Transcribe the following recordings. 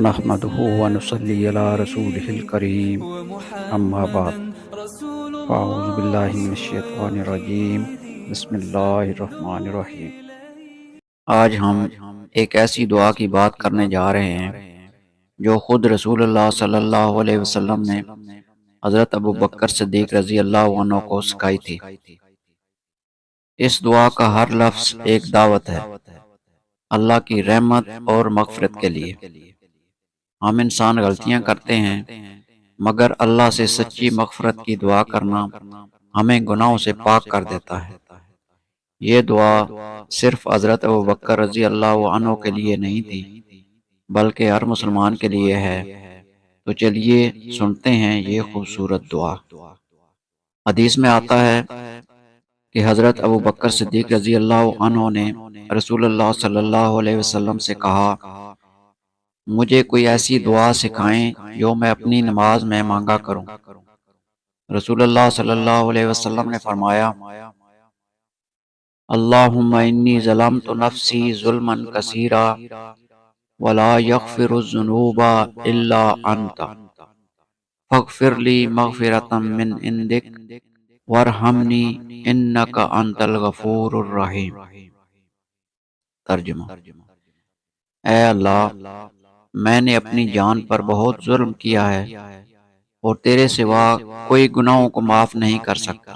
نحمده ونصلي على رسوله الكريم اما بعد فاعوذ باللہ من الشیطان الرجیم بسم اللہ الرحمن الرحیم۔ آج ہم ایک ایسی دعا کی بات کرنے جا رہے ہیں جو خود رسول اللہ صلی اللہ علیہ وسلم نے حضرت ابو بکر صدیق رضی اللہ عنہ کو سکھائی تھی۔ اس دعا کا ہر لفظ ایک دعوت ہے اللہ کی رحمت اور مغفرت کے لیے۔ ہم انسان غلطیاں کرتے ہیں، مگر اللہ سے سچی مغفرت کی دعا کرنا ہمیں گناہوں سے پاک کر دیتا ہے۔ یہ دعا صرف حضرت ابوبکر رضی اللہ عنہ کے لیے نہیں تھی، بلکہ ہر مسلمان کے لیے ہے۔ تو چلیے سنتے ہیں یہ خوبصورت دعا۔ حدیث میں آتا ہے کہ حضرت ابوبکر صدیق رضی اللہ عنہ نے رسول اللہ صلی اللہ علیہ وسلم سے کہا، مجھے کوئی ایسی دعا سکھائیں جو میں اپنی نماز میں مانگا کروں۔ رسول اللہ صلی اللہ علیہ وسلم نے فرمایا، اللہم انی ظلمت نفسی ظلما کثیرا ولا یغفر الذنوب الا انت فاغفر لی مغفرۃ من عندک وارحمنی انک انت الغفور الرحیم۔ ترجمہ: اے اللہ، میں نے اپنی جان پر بہت ظلم کیا ہے اور تیرے سوا کوئی گناہوں کو معاف نہیں کر سکتا۔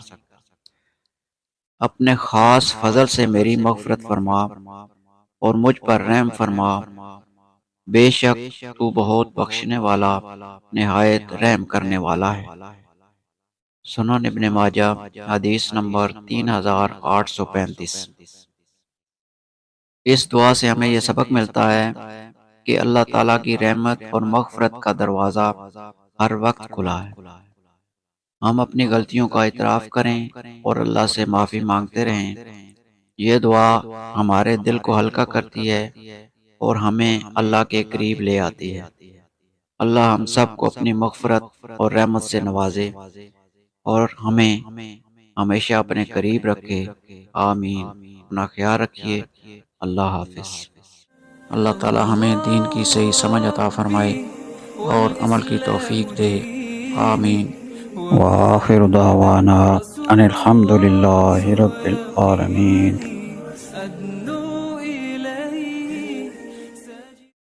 اپنے خاص فضل سے میری مغفرت فرما اور مجھ پر رحم فرما، بے شک تو بہت بخشنے والا، نہایت رحم کرنے والا ہے۔ سنن ابن ماجہ، حدیث نمبر 3835۔ اس دعا سے ہمیں یہ سبق ملتا ہے کہ اللہ تعالیٰ کی رحمت اور مغفرت کا دروازہ ہر وقت کھلا ہے۔ ہم اپنی غلطیوں کا اعتراف کریں اور اللہ سے معافی مانگتے رہیں۔ یہ دعا ہمارے دل کو ہلکا کرتی ہے اور ہمیں اللہ کے قریب لے آتی ہے۔ اللہ ہم سب کو اپنی مغفرت اور رحمت سے نوازے اور ہمیں ہمیشہ اپنے قریب رکھے۔ آمین۔ اپنا خیال رکھیے۔ اللہ حافظ۔ اللہ تعالی ہمیں دین کی صحیح سمجھ عطا فرمائے اور عمل کی توفیق دے۔ آمین۔ وآخر دعوانا ان الحمد للہ رب العالمین۔